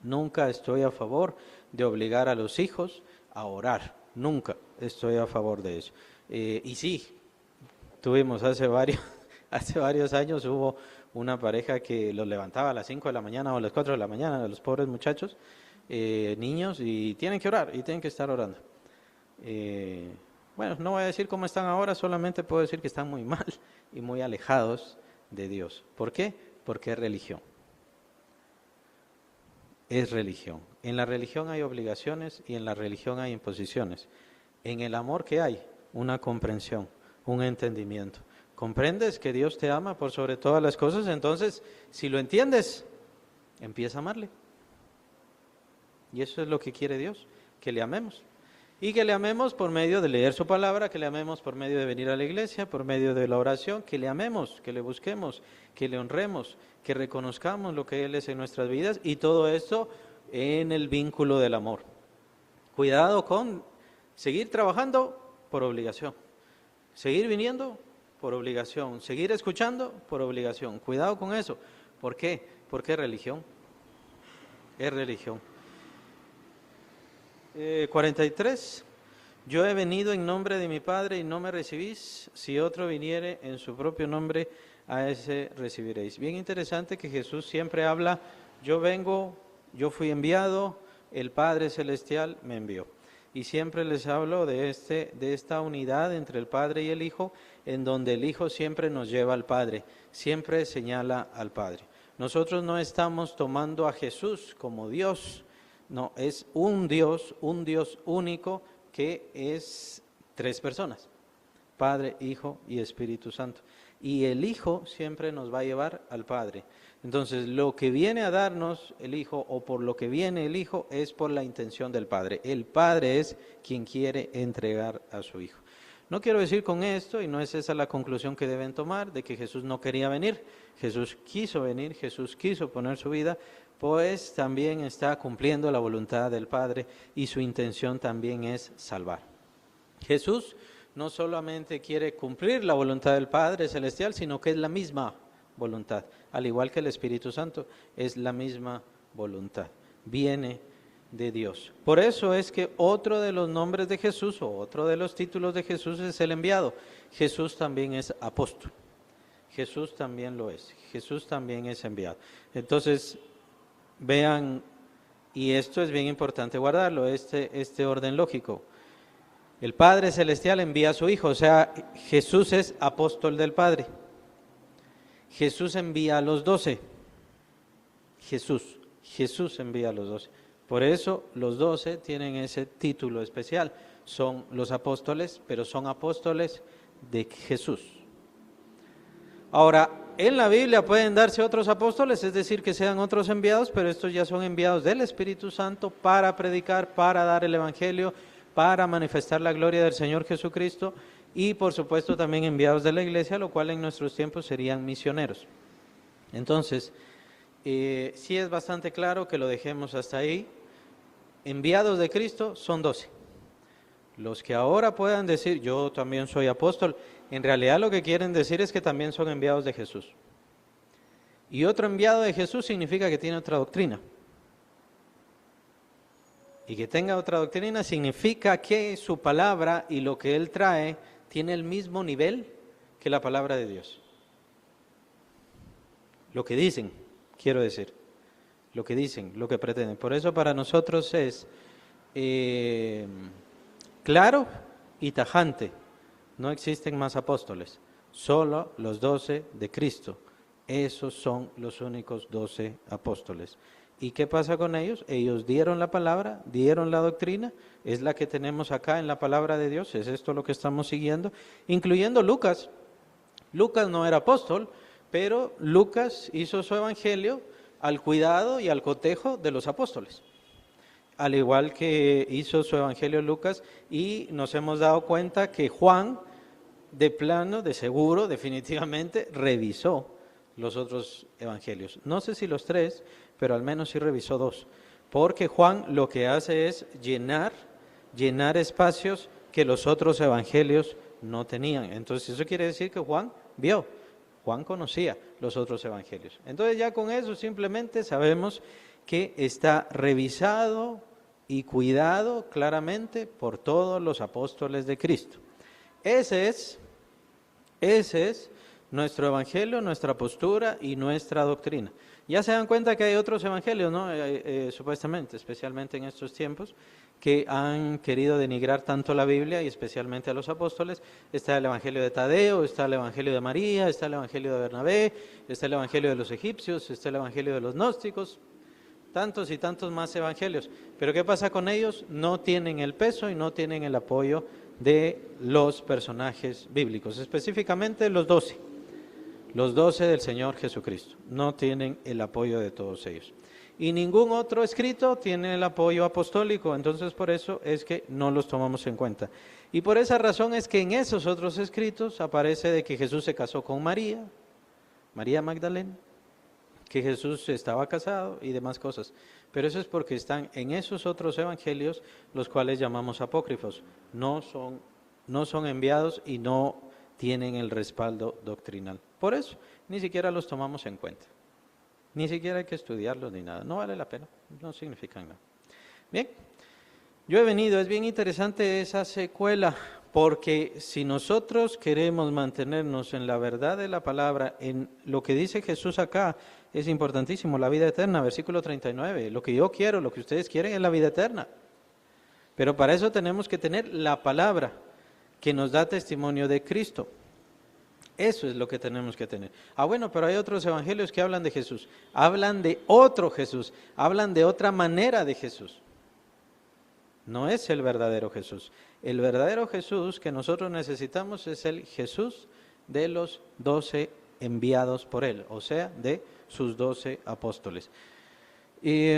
Nunca estoy a favor de obligar a los hijos a orar, nunca estoy a favor de eso. Y sí, tuvimos hace varios años, hubo una pareja que los levantaba a las 5 de la mañana o a las 4 de la mañana, los pobres muchachos, niños, y tienen que orar, y tienen que estar orando. Bueno, no voy a decir cómo están ahora, solamente puedo decir que están muy mal y muy alejados de Dios. ¿Por qué? Porque es religión. Es religión. En la religión hay obligaciones y en la religión hay imposiciones. En el amor, ¿qué hay? Una comprensión, un entendimiento. ¿Comprendes que Dios te ama por sobre todas las cosas? Entonces, si lo entiendes, empieza a amarle. Y eso es lo que quiere Dios, que le amemos. Y que le amemos por medio de leer su palabra, que le amemos por medio de venir a la iglesia, por medio de la oración, que le amemos, que le busquemos, que le honremos, que reconozcamos lo que Él es en nuestras vidas, y todo esto en el vínculo del amor. Cuidado con seguir trabajando por obligación, seguir viniendo por obligación, seguir escuchando por obligación. Cuidado con eso. ¿Por qué? Porque es religión. Es religión. 43. Yo he venido en nombre de mi Padre y no me recibís. Si otro viniere en su propio nombre, a ese recibiréis. Bien interesante que Jesús siempre habla, yo vengo, yo fui enviado, el Padre Celestial me envió. Y siempre les hablo de esta unidad entre el Padre y el Hijo, en donde el Hijo siempre nos lleva al Padre, siempre señala al Padre. Nosotros no estamos tomando a Jesús como Dios, no, es un Dios único que es 3 personas, Padre, Hijo y Espíritu Santo. Y el Hijo siempre nos va a llevar al Padre. Entonces, lo que viene a darnos el Hijo o por lo que viene el Hijo es por la intención del Padre. El Padre es quien quiere entregar a su Hijo. No quiero decir con esto, y no es esa la conclusión que deben tomar, de que Jesús no quería venir. Jesús quiso venir, Jesús quiso poner su vida, pues también está cumpliendo la voluntad del Padre y su intención también es salvar. Jesús no solamente quiere cumplir la voluntad del Padre Celestial, sino que es la misma voluntad, al igual que el Espíritu Santo, es la misma voluntad, viene de Dios. Por eso es que otro de los nombres de Jesús o otro de los títulos de Jesús es el enviado. Jesús también es apóstol, Jesús también lo es, Jesús también es enviado. Entonces, vean, y esto es bien importante guardarlo, este orden lógico. El Padre Celestial envía a su Hijo, o sea, Jesús es apóstol del Padre. Jesús envía a los 12. Jesús envía a los 12. Por eso los 12 tienen ese título especial. Son los apóstoles, pero son apóstoles de Jesús. Ahora, en la Biblia pueden darse otros apóstoles, es decir, que sean otros enviados, pero estos ya son enviados del Espíritu Santo para predicar, para dar el Evangelio, para manifestar la gloria del Señor Jesucristo y por supuesto también enviados de la iglesia, lo cual en nuestros tiempos serían misioneros. Entonces, sí es bastante claro que lo dejemos hasta ahí. Enviados de Cristo son 12. Los que ahora puedan decir, yo también soy apóstol, en realidad lo que quieren decir es que también son enviados de Jesús. Y otro enviado de Jesús significa que tiene otra doctrina. Y que tenga otra doctrina significa que su palabra y lo que él trae tiene el mismo nivel que la palabra de Dios. Lo que dicen, quiero decir, lo que dicen, lo que pretenden. Por eso para nosotros es claro y tajante. No existen más apóstoles, solo los 12 de Cristo. Esos son los únicos 12 apóstoles. ¿Y qué pasa con ellos? Ellos dieron la palabra, dieron la doctrina, es la que tenemos acá en la palabra de Dios, es esto lo que estamos siguiendo, incluyendo Lucas. Lucas no era apóstol, pero Lucas hizo su evangelio al cuidado y al cotejo de los apóstoles. Al igual que hizo su evangelio Lucas, y nos hemos dado cuenta que Juan, de plano, de seguro, definitivamente, revisó los otros evangelios. No sé si los 3, pero al menos sí revisó 2, porque Juan lo que hace es llenar espacios que los otros evangelios no tenían. Entonces eso quiere decir que Juan conocía los otros evangelios. Entonces ya con eso simplemente sabemos que está revisado y cuidado claramente por todos los apóstoles de Cristo. Ese es Ese es nuestro evangelio, nuestra postura y nuestra doctrina. Ya se dan cuenta que hay otros evangelios, ¿no? Supuestamente, especialmente en estos tiempos, que han querido denigrar tanto la Biblia y especialmente a los apóstoles. Está el evangelio de Tadeo, está el evangelio de María, está el evangelio de Bernabé, está el evangelio de los egipcios, está el evangelio de los gnósticos, tantos y tantos más evangelios. Pero ¿qué pasa con ellos? No tienen el peso y no tienen el apoyo de los personajes bíblicos, específicamente los 12 del Señor Jesucristo, no tienen el apoyo de todos ellos. Y ningún otro escrito tiene el apoyo apostólico, entonces por eso es que no los tomamos en cuenta. Y por esa razón es que en esos otros escritos aparece de que Jesús se casó con María Magdalena, que Jesús estaba casado y demás cosas. Pero eso es porque están en esos otros evangelios, los cuales llamamos apócrifos. No son enviados y no tienen el respaldo doctrinal. Por eso, ni siquiera los tomamos en cuenta. Ni siquiera hay que estudiarlos ni nada. No vale la pena, no significan nada. Bien, yo he venido, es bien interesante esa secuela, porque si nosotros queremos mantenernos en la verdad de la palabra, en lo que dice Jesús acá, es importantísimo, la vida eterna, versículo 39. Lo que yo quiero, lo que ustedes quieren es la vida eterna. Pero para eso tenemos que tener la palabra que nos da testimonio de Cristo. Eso es lo que tenemos que tener. Bueno, pero hay otros evangelios que hablan de Jesús. Hablan de otro Jesús, hablan de otra manera de Jesús. No es el verdadero Jesús. El verdadero Jesús que nosotros necesitamos es el Jesús de los 12 enviados por Él, o sea, de sus 12 apóstoles. Y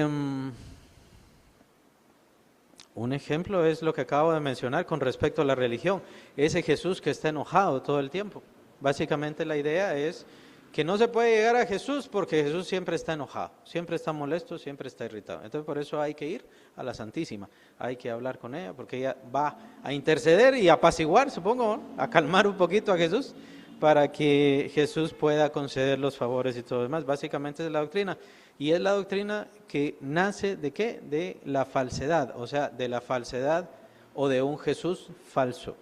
un ejemplo es lo que acabo de mencionar con respecto a la religión. Ese Jesús que está enojado todo el tiempo. Básicamente la idea es que no se puede llegar a Jesús porque Jesús siempre está enojado, siempre está molesto, siempre está irritado. Entonces por eso hay que ir a la Santísima, hay que hablar con ella porque ella va a interceder y apaciguar, supongo, ¿no? A calmar un poquito a Jesús para que Jesús pueda conceder los favores y todo lo demás. Básicamente es la doctrina. Y es la doctrina que nace ¿de qué? De la falsedad, o sea, de la falsedad o de un Jesús falso.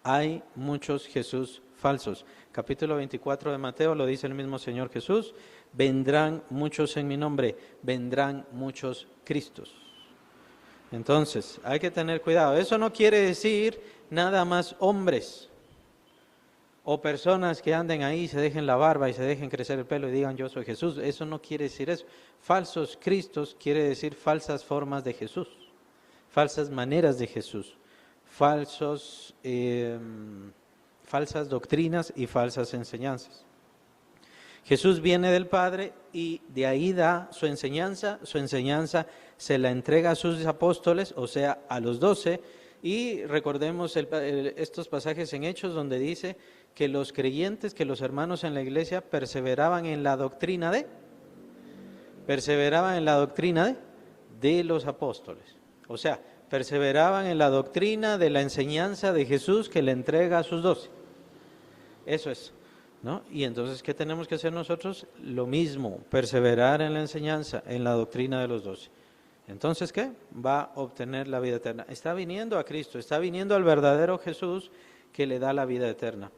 Hay muchos Jesús falsos. Capítulo 24 de Mateo lo dice el mismo Señor Jesús: vendrán muchos en mi nombre, vendrán muchos Cristos. Entonces, hay que tener cuidado. Eso no quiere decir nada más hombres o personas que anden ahí, se dejen la barba y se dejen crecer el pelo y digan yo soy Jesús. Eso no quiere decir eso. Falsos Cristos quiere decir falsas formas de Jesús, falsas maneras de Jesús, falsas doctrinas y falsas enseñanzas. Jesús viene del Padre y de ahí da su enseñanza se la entrega a sus apóstoles, o sea, a los 12, y recordemos estos pasajes en Hechos donde dice que los creyentes, que los hermanos en la iglesia perseveraban en la doctrina de los apóstoles, o sea, perseveraban en la doctrina de la enseñanza de Jesús que le entrega a sus 12. Eso es, ¿no? Y entonces, ¿qué tenemos que hacer nosotros? Lo mismo, perseverar en la enseñanza, en la doctrina de los 12. Entonces, ¿qué? Va a obtener la vida eterna. Está viniendo a Cristo, está viniendo al verdadero Jesús que le da la vida eterna.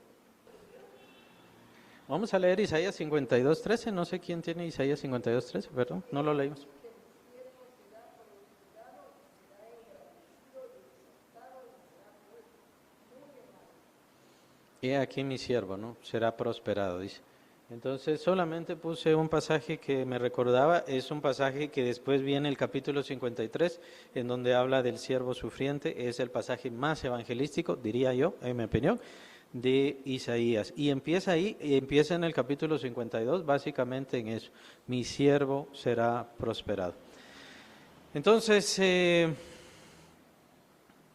Vamos a leer Isaías 52:13. No sé quién tiene Isaías 52:13, perdón, no lo leímos. He aquí mi siervo, ¿no? Será prosperado, dice. Entonces solamente puse un pasaje que me recordaba, es un pasaje que después viene el capítulo 53, en donde habla del siervo sufriente, es el pasaje más evangelístico, diría yo, en mi opinión, de Isaías. Y empieza ahí, y empieza en el capítulo 52, básicamente en eso, mi siervo será prosperado. Entonces,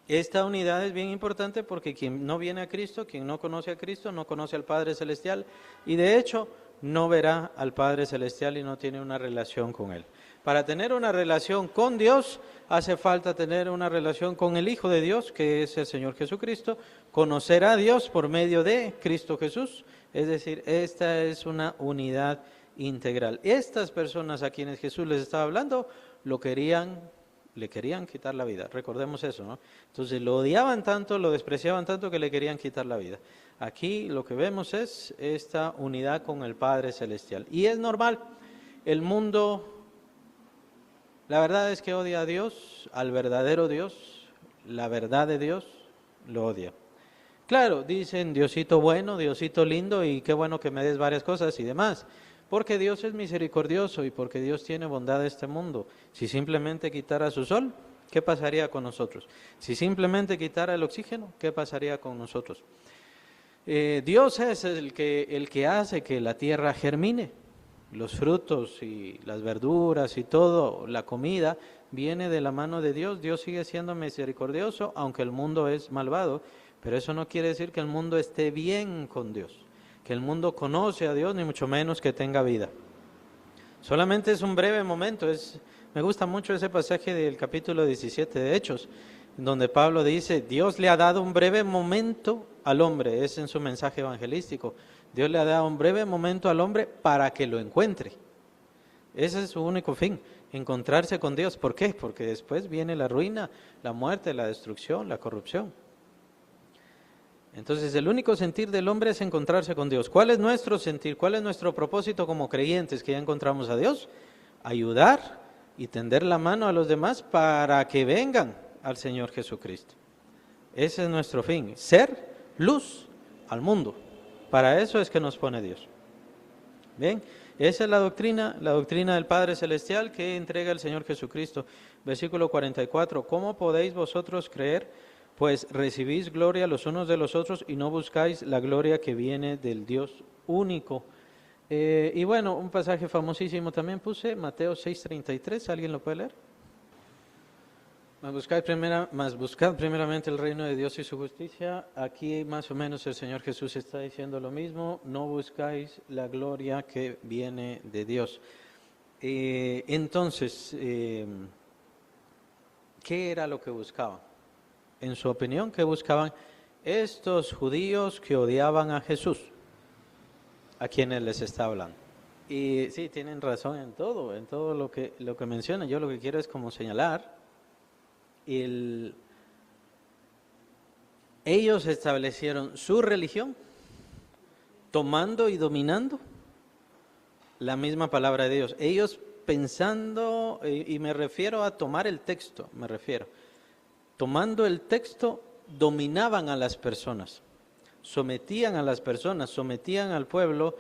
esta unidad es bien importante porque quien no viene a Cristo, quien no conoce a Cristo, no conoce al Padre Celestial y de hecho no verá al Padre Celestial y no tiene una relación con Él. Para tener una relación con Dios hace falta tener una relación con el Hijo de Dios, que es el Señor Jesucristo, conocer a Dios por medio de Cristo Jesús, es decir, esta es una unidad integral. Estas personas a quienes Jesús les estaba hablando le querían quitar la vida, recordemos eso, ¿no? Entonces lo odiaban tanto, lo despreciaban tanto que le querían quitar la vida. Aquí lo que vemos es esta unidad con el Padre Celestial. Y es normal, el mundo, la verdad es que odia a Dios, al verdadero Dios, la verdad de Dios, lo odia. Claro, dicen Diosito bueno, Diosito lindo y qué bueno que me des varias cosas y demás. Porque Dios es misericordioso y porque Dios tiene bondad de este mundo. Si simplemente quitara su sol, ¿qué pasaría con nosotros? Si simplemente quitara el oxígeno, ¿qué pasaría con nosotros? Dios es el que hace que la tierra germine. Los frutos y las verduras y todo, la comida, viene de la mano de Dios. Dios sigue siendo misericordioso, aunque el mundo es malvado, pero eso no quiere decir que el mundo esté bien con Dios, que el mundo conoce a Dios, ni mucho menos que tenga vida. Solamente es un breve momento. Me gusta mucho ese pasaje del capítulo 17 de Hechos, donde Pablo dice, Dios le ha dado un breve momento al hombre, es en su mensaje evangelístico, Dios le ha dado un breve momento al hombre para que lo encuentre. Ese es su único fin, encontrarse con Dios. ¿Por qué? Porque después viene la ruina, la muerte, la destrucción, la corrupción. Entonces el único sentir del hombre es encontrarse con Dios. ¿Cuál es nuestro sentir? ¿Cuál es nuestro propósito como creyentes que ya encontramos a Dios? Ayudar y tender la mano a los demás para que vengan al Señor Jesucristo. Ese es nuestro fin, ser luz al mundo. Para eso es que nos pone Dios. Bien, esa es la doctrina del Padre Celestial que entrega el Señor Jesucristo. Versículo 44, ¿cómo podéis vosotros creer? Pues recibís gloria los unos de los otros y no buscáis la gloria que viene del Dios único. Y bueno, un pasaje famosísimo también puse, Mateo 6:33, ¿alguien lo puede leer? Mas buscad primeramente el reino de Dios y su justicia. Aquí más o menos el Señor Jesús está diciendo lo mismo, no buscáis la gloria que viene de Dios. Entonces, ¿qué era lo que buscaban? En su opinión, ¿qué buscaban estos judíos que odiaban a Jesús? A quienes les está hablando. Y sí, tienen razón en todo lo que mencionan. Yo lo que quiero es como señalar, ellos establecieron su religión tomando y dominando la misma palabra de Dios. Ellos pensando, y me refiero a tomar el texto, tomando el texto, dominaban a las personas, sometían a las personas, sometían al pueblo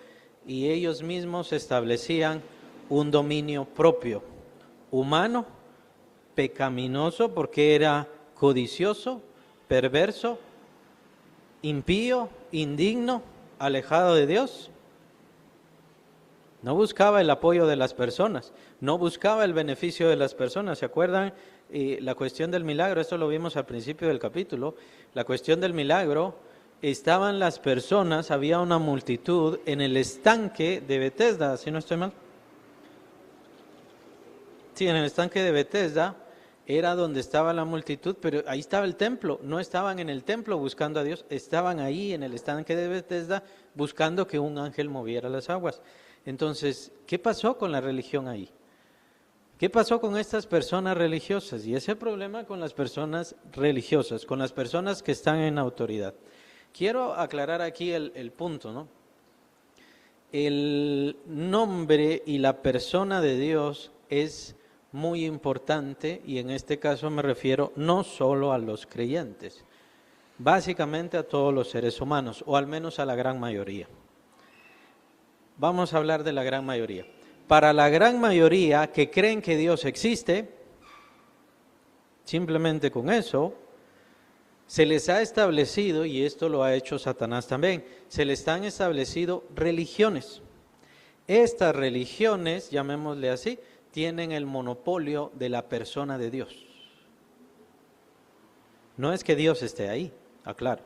y ellos mismos establecían un dominio propio, humano, pecaminoso porque era codicioso, perverso, impío, indigno, alejado de Dios. No buscaba el apoyo de las personas, no buscaba el beneficio de las personas. ¿Se acuerdan? La cuestión del milagro, esto lo vimos al principio del capítulo, la cuestión del milagro, estaban las personas, había una multitud en el estanque de Betesda, ¿sí no estoy mal? Sí, en el estanque de Betesda era donde estaba la multitud, pero ahí estaba el templo. No estaban en el templo buscando a Dios, estaban ahí en el estanque de Betesda buscando que un ángel moviera las aguas. Entonces, ¿qué pasó con la religión ahí? ¿Qué pasó con estas personas religiosas? Y ese problema con las personas religiosas, con las personas que están en autoridad. Quiero aclarar aquí el punto, ¿no? El nombre y la persona de Dios es muy importante y en este caso me refiero no solo a los creyentes, básicamente a todos los seres humanos, o al menos a la gran mayoría. Vamos a hablar de la gran mayoría. Para la gran mayoría que creen que Dios existe, simplemente con eso, se les ha establecido, y esto lo ha hecho Satanás también, se les han establecido religiones. Estas religiones, llamémosle así, tienen el monopolio de la persona de Dios. No es que Dios esté ahí, aclaro.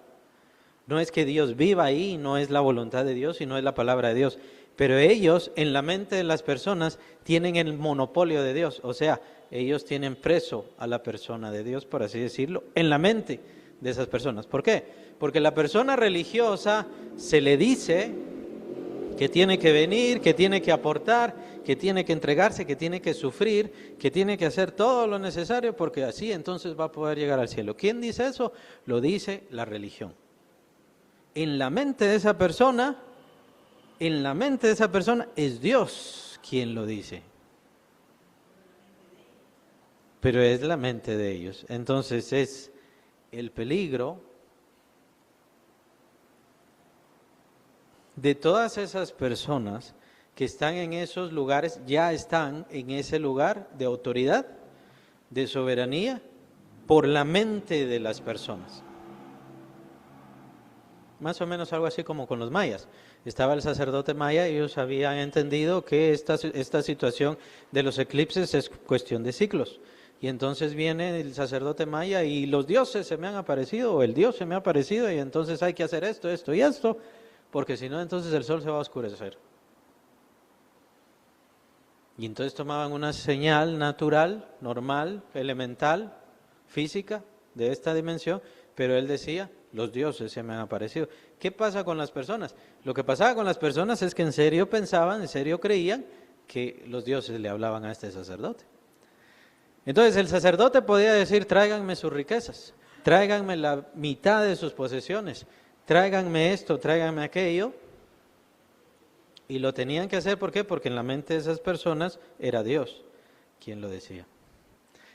No es que Dios viva ahí, no es la voluntad de Dios y no es la palabra de Dios. Pero ellos, en la mente de las personas, tienen el monopolio de Dios. O sea, ellos tienen preso a la persona de Dios, por así decirlo, en la mente de esas personas. ¿Por qué? Porque la persona religiosa se le dice que tiene que venir, que tiene que aportar, que tiene que entregarse, que tiene que sufrir, que tiene que hacer todo lo necesario porque así entonces va a poder llegar al cielo. ¿Quién dice eso? Lo dice la religión. en la mente de esa persona, es Dios quien lo dice. Pero es la mente de ellos. Entonces es el peligro de todas esas personas que están en esos lugares, ya están en ese lugar de autoridad, de soberanía, por la mente de las personas. Más o menos algo así como con los mayas. Estaba el sacerdote maya y ellos habían entendido que esta situación de los eclipses es cuestión de ciclos. Y entonces viene el sacerdote maya y los dioses se me han aparecido, o el Dios se me ha aparecido, y entonces hay que hacer esto, esto y esto, porque si no, entonces el sol se va a oscurecer. Y entonces tomaban una señal natural, normal, elemental, física, de esta dimensión, pero él decía, los dioses se me han aparecido. ¿Qué pasa con las personas? Lo que pasaba con las personas es que en serio pensaban, en serio creían que los dioses le hablaban a este sacerdote. Entonces el sacerdote podía decir, tráiganme sus riquezas, tráiganme la mitad de sus posesiones, tráiganme esto, tráiganme aquello. Y lo tenían que hacer, ¿por qué? Porque en la mente de esas personas era Dios quien lo decía.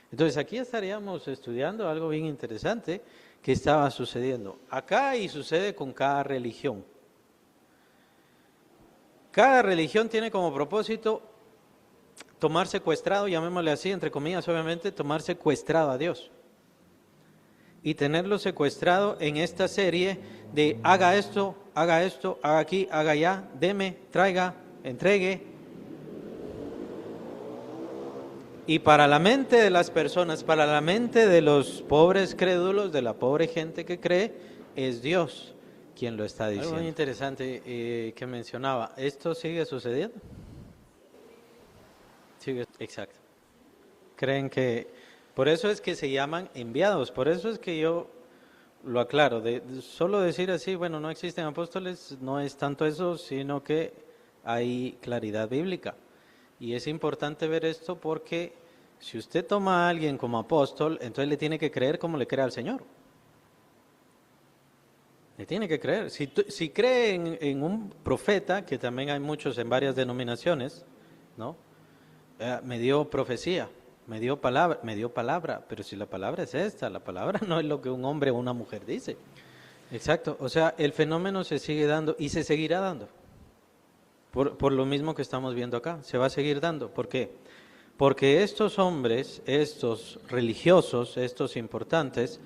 Entonces aquí estaríamos estudiando algo bien interesante que estaba sucediendo acá y sucede con cada religión. Cada religión tiene como propósito tomar secuestrado, llamémosle así, entre comillas, obviamente, tomar secuestrado a Dios. Y tenerlo secuestrado en esta serie de haga esto, haga aquí, haga allá, deme, traiga, entregue. Y para la mente de las personas, para la mente de los pobres crédulos, de la pobre gente que cree, es Dios quien lo está diciendo. Algo muy interesante que mencionaba, ¿esto sigue sucediendo? Sigue, exacto. Creen que, por eso es que se llaman enviados, por eso es que yo lo aclaro, solo decir así, bueno, no existen apóstoles, no es tanto eso, sino que hay claridad bíblica. Y es importante ver esto porque si usted toma a alguien como apóstol, entonces le tiene que creer como le cree al Señor. Le tiene que creer. Si cree en un profeta, que también hay muchos en varias denominaciones, ¿no? Me dio profecía, me dio palabra, pero si la palabra es esta, la palabra no es lo que un hombre o una mujer dice. Exacto, o sea, el fenómeno se sigue dando y se seguirá dando. Por lo mismo que estamos viendo acá, se va a seguir dando. ¿Por qué? Porque estos hombres, estos religiosos, estos importantes,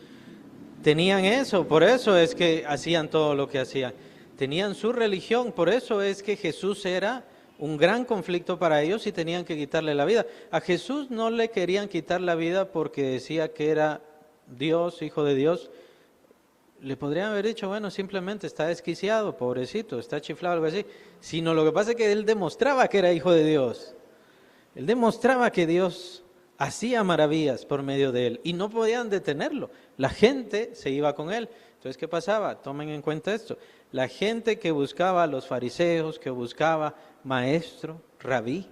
tenían eso, por eso es que hacían todo lo que hacían. Tenían su religión, por eso es que Jesús era un gran conflicto para ellos y tenían que quitarle la vida. A Jesús no le querían quitar la vida porque decía que era Dios, hijo de Dios. Le podrían haber dicho, bueno, simplemente está desquiciado, pobrecito, está chiflado, algo así. Sino lo que pasa es que él demostraba que era hijo de Dios. Él demostraba que Dios hacía maravillas por medio de él y no podían detenerlo. La gente se iba con él. Entonces, ¿qué pasaba? Tomen en cuenta esto. La gente que buscaba a los fariseos, que buscaba maestro, rabí,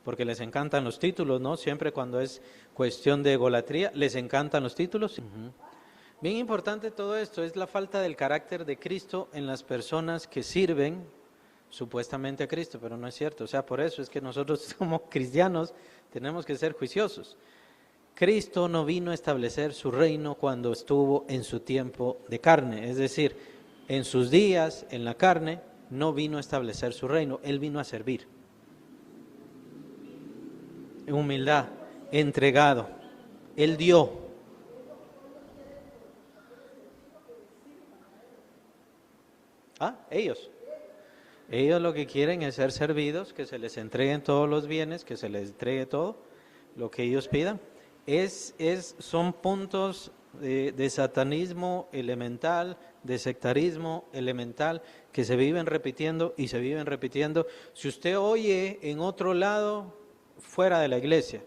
porque les encantan los títulos, ¿no? Siempre cuando es cuestión de egolatría, les encantan los títulos. Bien importante todo esto es la falta del carácter de Cristo en las personas que sirven supuestamente a Cristo, pero no es cierto. O sea, por eso es que nosotros como cristianos tenemos que ser juiciosos. Cristo no vino a establecer su reino cuando estuvo en su tiempo de carne, es decir, en sus días, en la carne, no vino a establecer su reino, Él vino a servir. En humildad, entregado, Él dio. Ellos. Ellos lo que quieren es ser servidos, que se les entreguen todos los bienes, que se les entregue todo lo que ellos pidan. Son puntos de satanismo elemental, de sectarismo elemental, que se viven repitiendo y se viven repitiendo. Si usted oye en otro lado, fuera de la iglesia,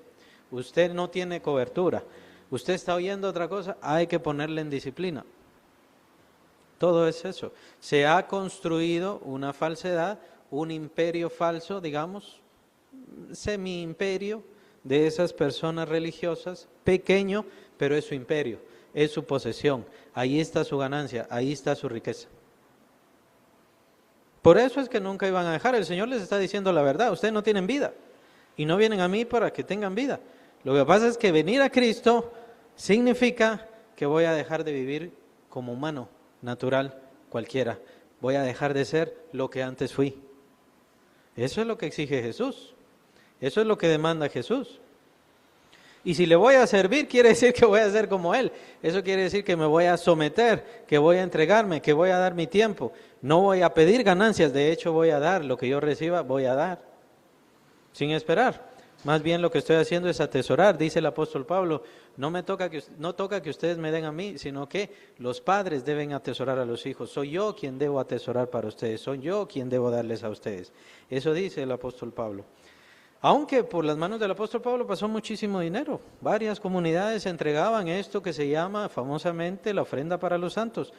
usted no tiene cobertura, usted está oyendo otra cosa, hay que ponerle en disciplina. Todo es eso. Se ha construido una falsedad, un imperio falso, digamos, semi-imperio de esas personas religiosas, pequeño, pero es su imperio, es su posesión. Ahí está su ganancia, ahí está su riqueza. Por eso es que nunca iban a dejar. El Señor les está diciendo la verdad. Ustedes no tienen vida y no vienen a mí para que tengan vida. Lo que pasa es que venir a Cristo significa que voy a dejar de vivir como humano, natural, cualquiera. Voy a dejar de ser lo que antes fui. Eso es lo que exige Jesús. Eso es lo que demanda Jesús. Y si le voy a servir, quiere decir que voy a ser como Él. Eso quiere decir que me voy a someter, que voy a entregarme, que voy a dar mi tiempo. No voy a pedir ganancias, de hecho voy a dar. Lo que yo reciba, voy a dar. Sin esperar. Más bien lo que estoy haciendo es atesorar. Dice el apóstol Pablo, no toca que ustedes me den a mí, sino que los padres deben atesorar a los hijos. Soy yo quien debo atesorar para ustedes. Soy yo quien debo darles a ustedes. Eso dice el apóstol Pablo. Aunque por las manos del apóstol Pablo pasó muchísimo dinero. Varias comunidades entregaban esto que se llama famosamente la ofrenda para los santos.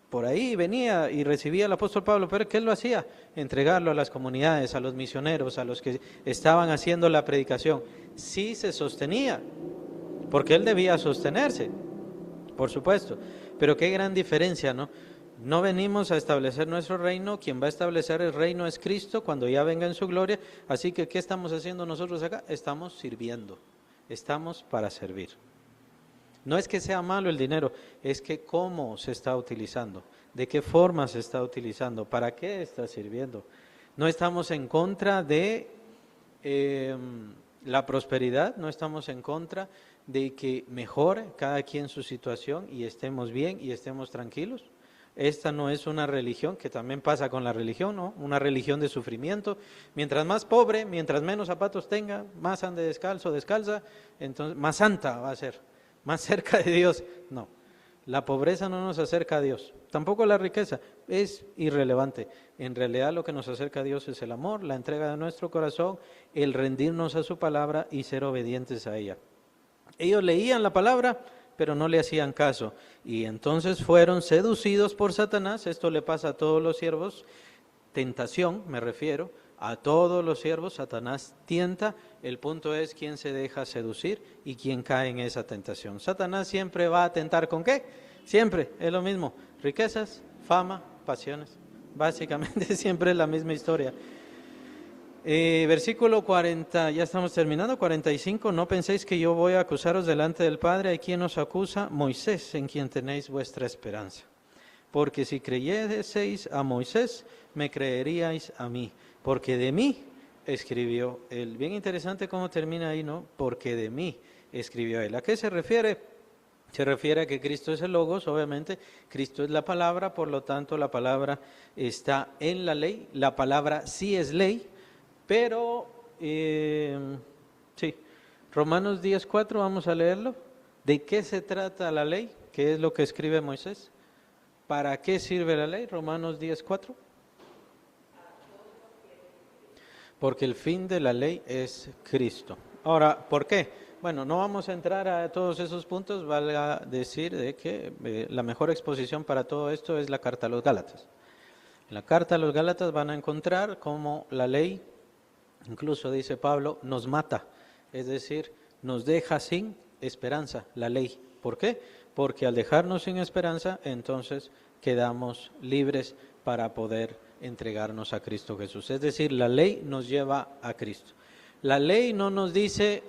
Por ahí venía y recibía el apóstol Pablo, pero ¿qué lo hacía? Entregarlo a las comunidades, a los misioneros, a los que estaban haciendo la predicación. Sí se sostenía, porque él debía sostenerse, por supuesto. Pero qué gran diferencia, ¿no? No venimos a establecer nuestro reino, quien va a establecer el reino es Cristo cuando ya venga en su gloria. Así que, ¿qué estamos haciendo nosotros acá? Estamos sirviendo, estamos para servir. No es que sea malo el dinero, es que cómo se está utilizando, de qué forma se está utilizando, para qué está sirviendo. No estamos en contra de la prosperidad, no estamos en contra de que mejore cada quien su situación y estemos bien y estemos tranquilos. Esta no es una religión, que también pasa con la religión, ¿no? Una religión de sufrimiento. Mientras más pobre, mientras menos zapatos tenga, más ande descalzo, descalza, entonces más santa va a ser, más cerca de Dios. No, la pobreza no nos acerca a Dios, tampoco la riqueza, es irrelevante. En realidad lo que nos acerca a Dios es el amor, la entrega de nuestro corazón, el rendirnos a su palabra y ser obedientes a ella. Ellos leían la palabra, pero no le hacían caso, y entonces fueron seducidos por Satanás. Esto le pasa a todos los siervos, tentación me refiero, a todos los siervos Satanás tienta, el punto es quién se deja seducir y quién cae en esa tentación. Satanás siempre va a tentar ¿con qué? Siempre es lo mismo, riquezas, fama, pasiones, básicamente siempre es la misma historia. Versículo 40, ya estamos terminando, 45, no penséis que yo voy a acusaros delante del Padre. ¿Hay quien os acusa? Moisés, en quien tenéis vuestra esperanza. Porque si creyeseis a Moisés, me creeríais a mí, porque de mí escribió él. Bien interesante cómo termina ahí, ¿no? Porque de mí escribió él. ¿A qué se refiere? Se refiere a que Cristo es el Logos, obviamente, Cristo es la palabra, por lo tanto la palabra está en la ley, la palabra sí es ley. Pero, sí, Romanos 10:4, vamos a leerlo. ¿De qué se trata la ley? ¿Qué es lo que escribe Moisés? ¿Para qué sirve la ley? Romanos 10:4. Porque el fin de la ley es Cristo. Ahora, ¿por qué? Bueno, no vamos a entrar a todos esos puntos, valga decir de que la mejor exposición para todo esto es la carta a los Gálatas. En la carta a los Gálatas van a encontrar cómo la ley, incluso dice Pablo, nos mata, es decir, nos deja sin esperanza, la ley. ¿Por qué? Porque al dejarnos sin esperanza, entonces quedamos libres para poder entregarnos a Cristo Jesús. Es decir, la ley nos lleva a Cristo. La ley no nos dice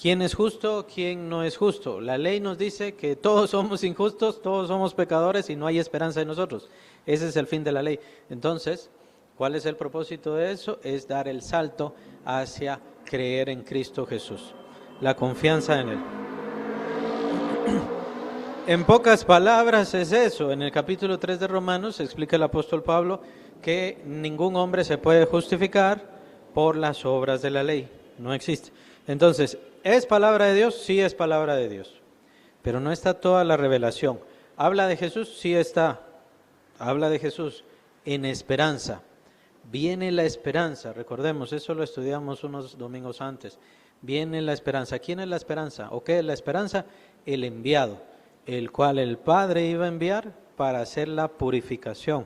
quién es justo, quién no es justo. La ley nos dice que todos somos injustos, todos somos pecadores y no hay esperanza en nosotros. Ese es el fin de la ley. Entonces, ¿cuál es el propósito de eso? Es dar el salto hacia creer en Cristo Jesús, la confianza en Él. En pocas palabras es eso. En el capítulo 3 de Romanos explica el apóstol Pablo que ningún hombre se puede justificar por las obras de la ley. No existe. Entonces, ¿es palabra de Dios? Sí es palabra de Dios. Pero no está toda la revelación. ¿Habla de Jesús? Sí está. Habla de Jesús en esperanza. Viene la esperanza, recordemos, eso lo estudiamos unos domingos antes. Viene la esperanza. ¿Quién es la esperanza? ¿O qué es la esperanza? El enviado, el cual el Padre iba a enviar para hacer la purificación.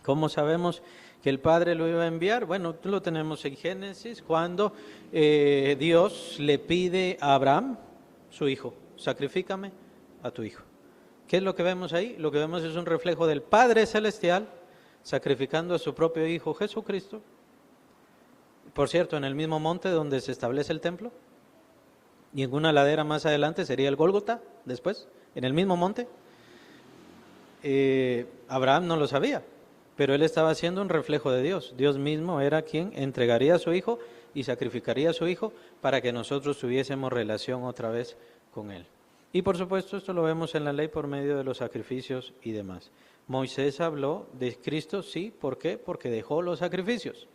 ¿Cómo sabemos que el Padre lo iba a enviar? Bueno, lo tenemos en Génesis, cuando Dios le pide a Abraham, su hijo, sacrifícame a tu hijo. ¿Qué es lo que vemos ahí? Lo que vemos es un reflejo del Padre Celestial sacrificando a su propio Hijo Jesucristo. Por cierto, en el mismo monte donde se establece el templo, y en una ladera más adelante sería el Gólgota, después, en el mismo monte. Abraham no lo sabía, pero él estaba haciendo un reflejo de Dios. Dios mismo era quien entregaría a su Hijo y sacrificaría a su Hijo para que nosotros tuviésemos relación otra vez con Él. Y por supuesto esto lo vemos en la ley por medio de los sacrificios y demás. Moisés habló de Cristo, sí, ¿por qué? Porque dejó los sacrificios.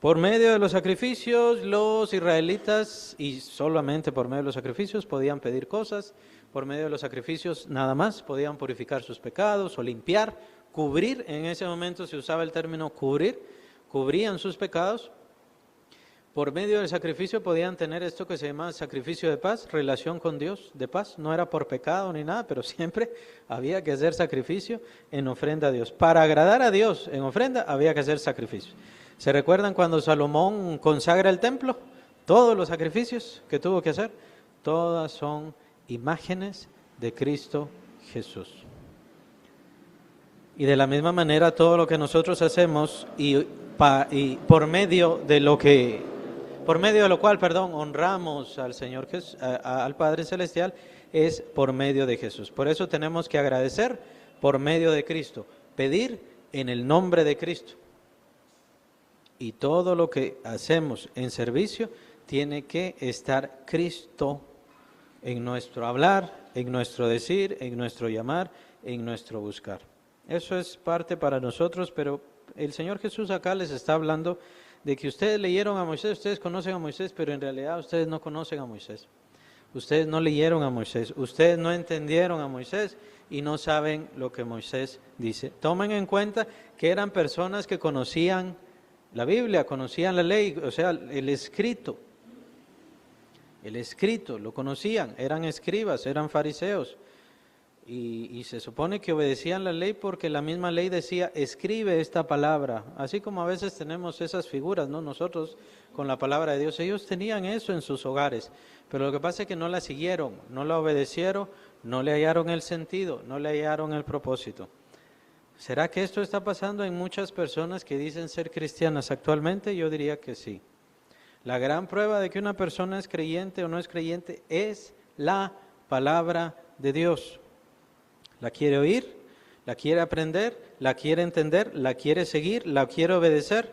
Por medio de los sacrificios, los israelitas, y solamente por medio de los sacrificios, podían pedir cosas. Por medio de los sacrificios, nada más, podían purificar sus pecados o limpiar, cubrir. En ese momento se usaba el término cubrir, cubrían sus pecados. Por medio del sacrificio podían tener esto que se llama sacrificio de paz, relación con Dios de paz. No era por pecado ni nada, pero siempre había que hacer sacrificio en ofrenda a Dios. Para agradar a Dios en ofrenda había que hacer sacrificio. ¿Se recuerdan cuando Salomón consagra el templo? Todos los sacrificios que tuvo que hacer, todas son imágenes de Cristo Jesús. Y de la misma manera todo lo que nosotros hacemos y por medio de lo cual, honramos al Señor al Padre Celestial, es por medio de Jesús. Por eso tenemos que agradecer por medio de Cristo, pedir en el nombre de Cristo. Y todo lo que hacemos en servicio tiene que estar Cristo en nuestro hablar, en nuestro decir, en nuestro llamar, en nuestro buscar. Eso es parte para nosotros, pero el Señor Jesús acá les está hablando de que ustedes leyeron a Moisés, ustedes conocen a Moisés, pero en realidad ustedes no conocen a Moisés. Ustedes no leyeron a Moisés, ustedes no entendieron a Moisés y no saben lo que Moisés dice. Tomen en cuenta que eran personas que conocían la Biblia, conocían la ley, o sea, el escrito, lo conocían, eran escribas, eran fariseos, y se supone que obedecían la ley porque la misma ley decía, escribe esta palabra, así como a veces tenemos esas figuras, ¿no? Nosotros con la palabra de Dios, ellos tenían eso en sus hogares, pero lo que pasa es que no la siguieron, no la obedecieron, no le hallaron el sentido, no le hallaron el propósito. ¿Será que esto está pasando en muchas personas que dicen ser cristianas actualmente? Yo diría que sí. La gran prueba de que una persona es creyente o no es creyente es la palabra de Dios. La quiere oír, la quiere aprender, la quiere entender, la quiere seguir, la quiere obedecer.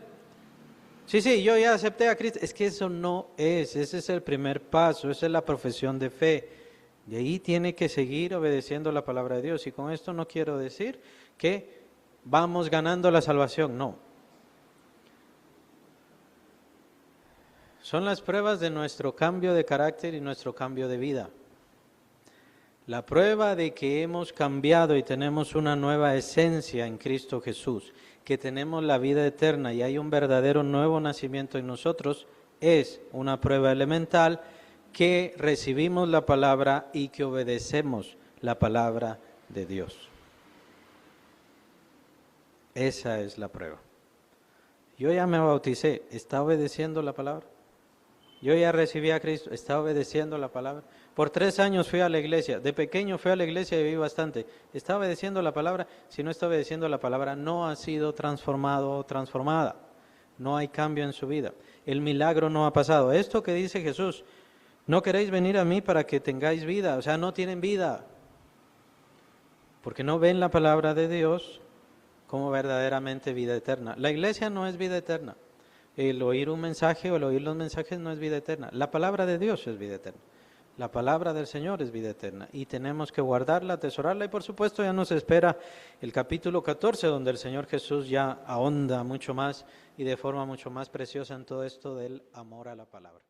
Sí, yo ya acepté a Cristo. Es que eso no es, ese es el primer paso, esa es la profesión de fe. De ahí tiene que seguir obedeciendo la palabra de Dios. Y con esto no quiero decir que vamos ganando la salvación, no. Son las pruebas de nuestro cambio de carácter y nuestro cambio de vida. La prueba de que hemos cambiado y tenemos una nueva esencia en Cristo Jesús, que tenemos la vida eterna y hay un verdadero nuevo nacimiento en nosotros, es una prueba elemental que recibimos la palabra y que obedecemos la palabra de Dios. Esa es la prueba. Yo ya me bauticé, ¿está obedeciendo la palabra? Yo ya recibí a Cristo, ¿está obedeciendo la palabra? Por 3 años fui a la iglesia, de pequeño fui a la iglesia y viví bastante. ¿Está obedeciendo la palabra? Si no está obedeciendo la palabra, no ha sido transformado o transformada. No hay cambio en su vida. El milagro no ha pasado. Esto que dice Jesús, no queréis venir a mí para que tengáis vida, o sea, no tienen vida. Porque no ven la palabra de Dios como verdaderamente vida eterna. La iglesia no es vida eterna. El oír un mensaje o el oír los mensajes no es vida eterna. La palabra de Dios es vida eterna. La palabra del Señor es vida eterna y tenemos que guardarla, atesorarla y por supuesto ya nos espera el capítulo 14 donde el Señor Jesús ya ahonda mucho más y de forma mucho más preciosa en todo esto del amor a la palabra.